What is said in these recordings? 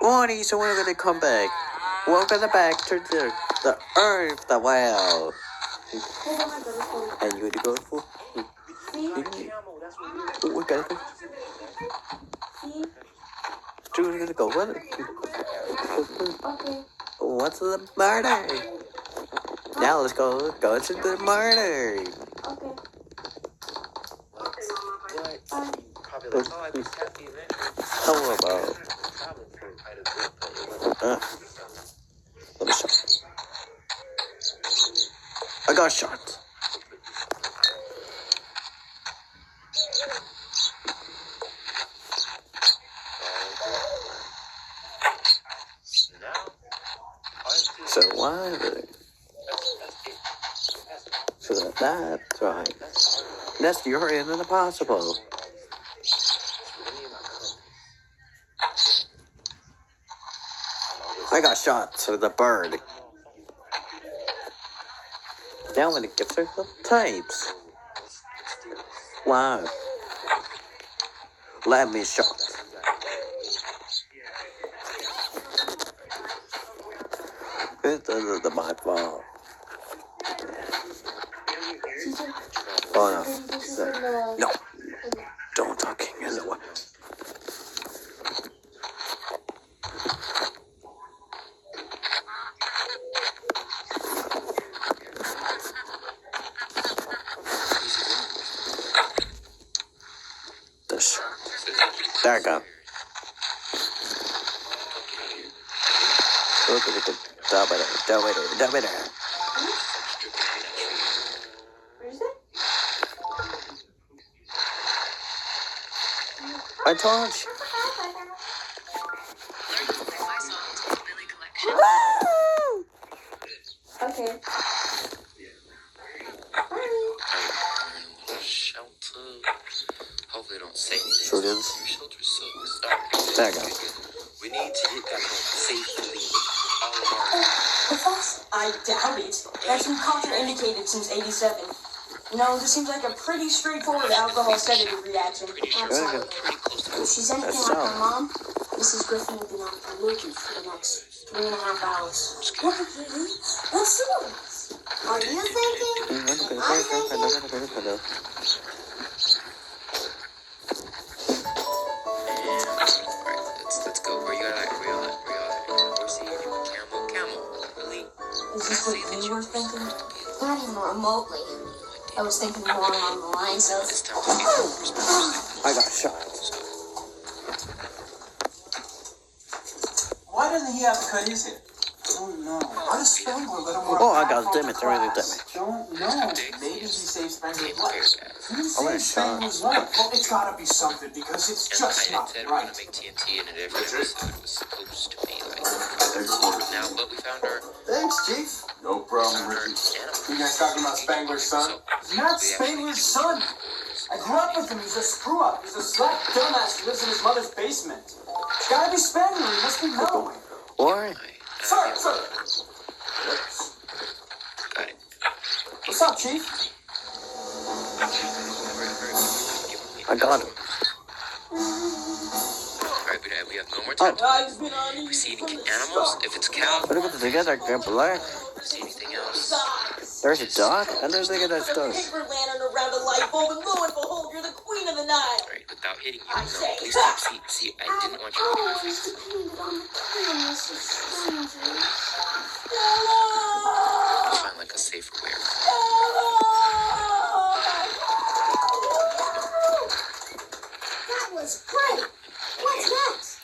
Morning, so we're gonna come back. Welcome back to the Earth, the well. And you gonna go for? We gotta go. We're gonna go with it. What's the murder? Now let's go to the murder. How about? Let me shot. I got shot. Surviving. So that's right. That's your end of the possible. I got shot to the bird. Now I'm gonna give her some types. Wow. Let me shot. This is my fault. Oh no. No. Don't talking in the way. There I go. Look at the double it. Where is it? I told you. Okay. Shelter. Hopefully they don't say anything. Sure does. Your shelter's so dark. There you go. We need to get that home safely. All of I doubt it. That's been contraindicated since '87. No, this seems like a pretty straightforward alcohol sedative reaction. Absolutely. If she's anything like her mom, Mrs. Griffin will be on looking for the next 3.5 hours. What are you? What's the Are you thinking? I'm thinking. Let's go. Where you at? Where's the camel? Really? Is this what you were thinking? Not even remotely. I was thinking more along the lines of... I got shot. Why doesn't he have to cut his hair? Oh no. Why does Spangler let him wear Oh, I got damage. Really damage. Don't know. Maybe he saved Spangler's life. He I saved went shot. Spangler's life. Well, it's gotta be something because it's And just I not said we're right. gonna make TNT in it every episode. It was supposed to be like now, but we found our Thanks, Chief. No problem, Ricky. animal. You guys talking about Spangler's son? Not Spangler's son. I grew up with him. He's a screw up. He's a slack dumbass who lives in his mother's basement. It's gotta be Spangler. He must be mellowing. Why? Sir. Got it. What's up, Chief? I got him. Alright, we have no more time. We see any animals? If it's cow, What about the together? Get black. see anything else? There's a dog, and there's like that's dog. Paper lantern around a light bulb, and lo and behold, you're the queen of the night. Alright, without hitting you. I No, say please that. stop. See, I didn't want you to do this. Find like a safer way. That was great. What's next?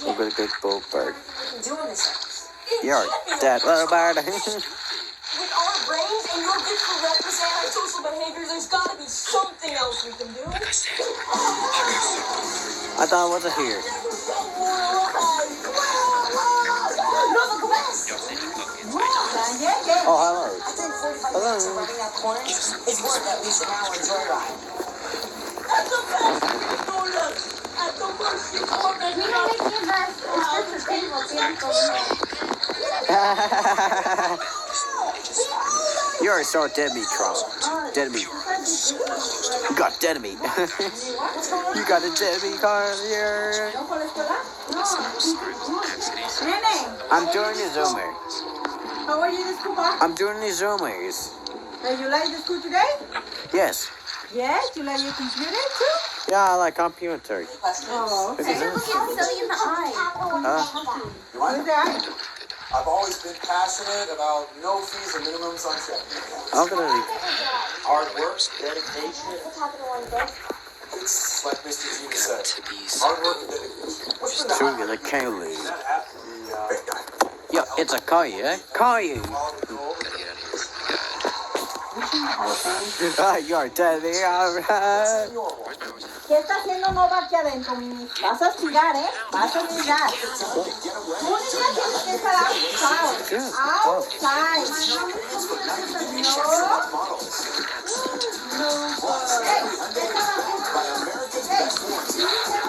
I'm gonna go Goldberg. What are you doing this house? You're dead, little bird. With our brains and your reckless antisocial behavior, there's gotta be something else we can do. Like I said, I thought it wasn't here. Oh, hello. I think 45 minutes of running that corner is worth at least an hour joyride. You're so dead meat, Trump. Dead meat. You got dead meat. You got a dead meat car here. I'm doing the zoomer. How are you in school, Bob? I'm doing the zoomers. You like the school today? Yes. Yes, you like your computer too? Yeah, I like computers. Oh, okay. Look at this. Silly in the eye. Who's that? I've always been passionate about no fees or minimums on checking accounts. I'm gonna. Hard work, dedication. What's happening one day? It's like Mr. G said. To be Hard work and dedication. What's been the Shoot highlight? the Kaylee. That have to be, Yo, it's a Kaya. Kaya. gotta get out of here. Ah, you're dead. Alright. Where's my horse? ¿Qué está haciendo Nova aquí adentro, Mimi? Vas a aspirar, ¿eh? Vas a aspirar. Mónica, tienes que estar outside. Outside.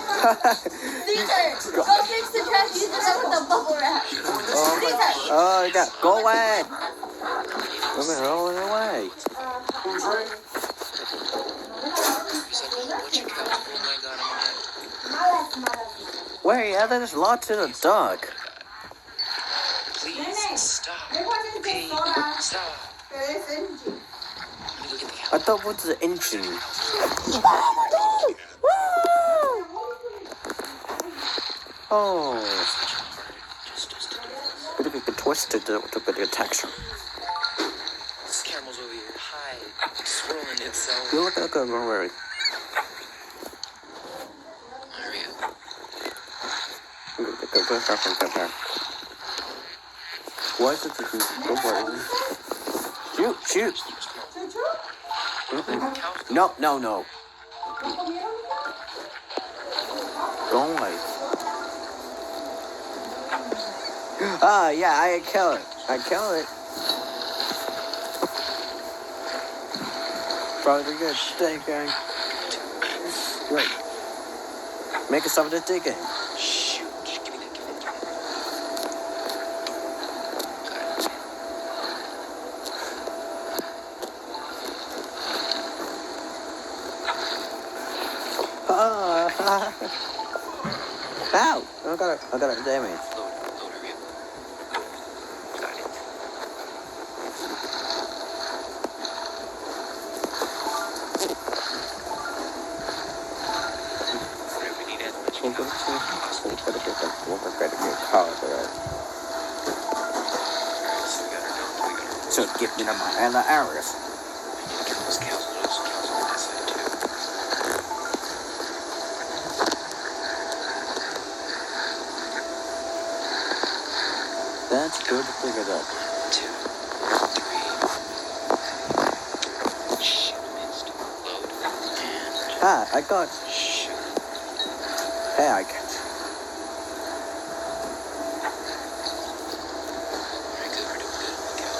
Caesar, go fix the trash. Use it up with the bubble wrap. Caesar. Oh, yeah. Go away. We've been rolling away. He's like, what you got? Oh my god, I'm dead. Wait, yeah, there's lots in the duck. Please, stop. Okay, stop. Let me go get the I thought what's the engine? Oh. Look at the twisted to the texture. This caramel's over here. Hi. Swirling itself. You look like a Murray. Hurry up. Why is it just go for it? Shoot. No. Go away. Ah, yeah, I kill it. Probably good. Stay gang. Wait. Make us something to dig in. Shoot. Just give me that. Ow! I got it damage. Load, hurry up. Got it. Whatever we need as much We'll go to we'll try to get caught, alright. So we got our dogs, So get me to my and the areas. I need to get those cows loose. Cows on that side too. That's good to figure out. 2, 3. Shoot, missed. Load. And Ah, I got. shoot. Hey, I got. Very good, we're doing good.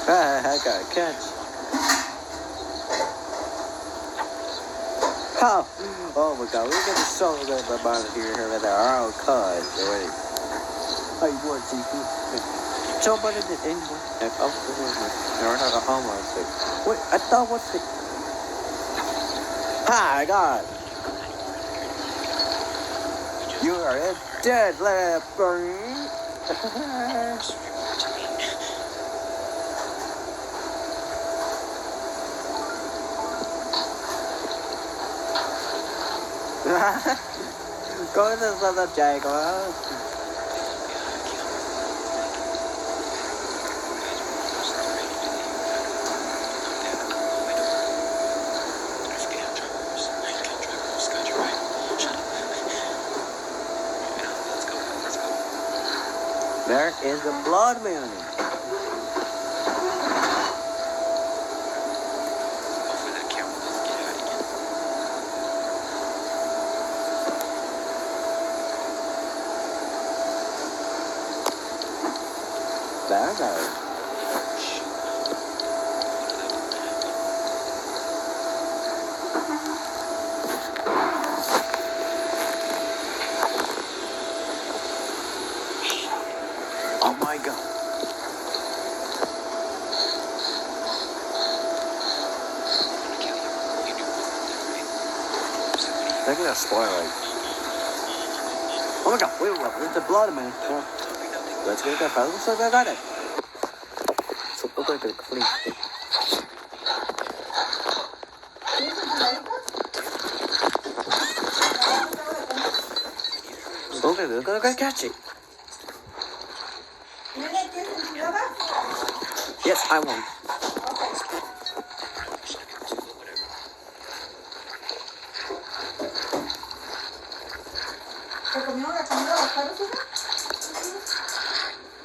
Ah, I got a catch. Oh my god, we're getting so good about it here and there. Oh, God. Wait. How you doing, TP? Somebody did anyone. Oh, never had a homework. Wait, I thought what's the. Ha, I got it. You are a dead leper. Go to the other jaguar. There is a blood moon. There it goes. Oh my god. Look at that spoiler. Oh my god, wait, where's the blood, man? Let's get that fella. Looks like I got it. So, look like a clean thing. Okay, we're gonna catch it. Yes, I won. ¿Se comieron la comida de los perros, hija?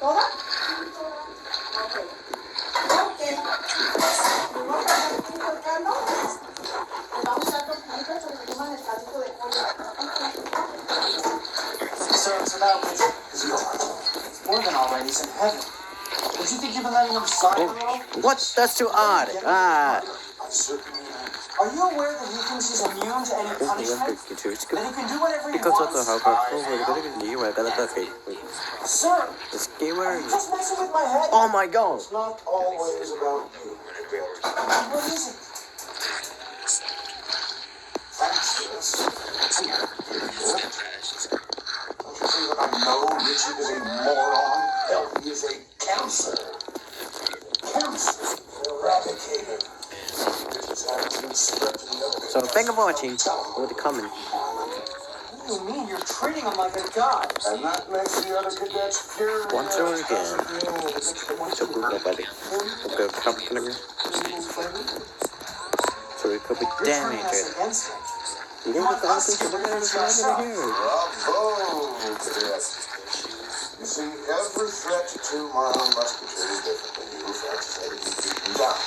¿Toda? Ok. Ok. Vamos a estar aquí cercano. Les vamos a dar tortillitas para que coman el caldito de pollo. So that was more than already. He's in heaven. Don't you think you've been letting him slide a little? What? That's too odd. I certainly am. Are you aware that he thinks he's immune to any punishment? That he can do whatever he wants? Sir, This gamer. are you just messing with my head? Oh my god. It's not always about you. What is it? Thanks for this. Don't you see that I know Richard is a moron? Hell, he is a cancer. Cancer eradicated. Richard's attitude spread to the other. So thank you for watching. We'll be coming. What do you mean? You're treating him like a god. And that makes the other cadets furious. Once or again. So good, nobody. Okay, come here. So we could be damaged. You don't have to ask him to look at over here. Bravo, cadets. You see, every threat to my musketeer is different than you, Francis, had to be beaten down.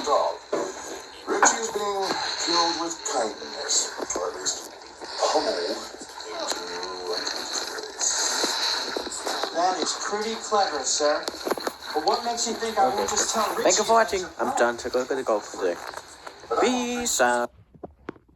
Dog. Richie's being killed with kindness, or at least pummeled into unconscious. That is pretty clever, sir. But what makes you think I won't just tell Richie? Thank you for watching. I'm done to go for today. Peace out.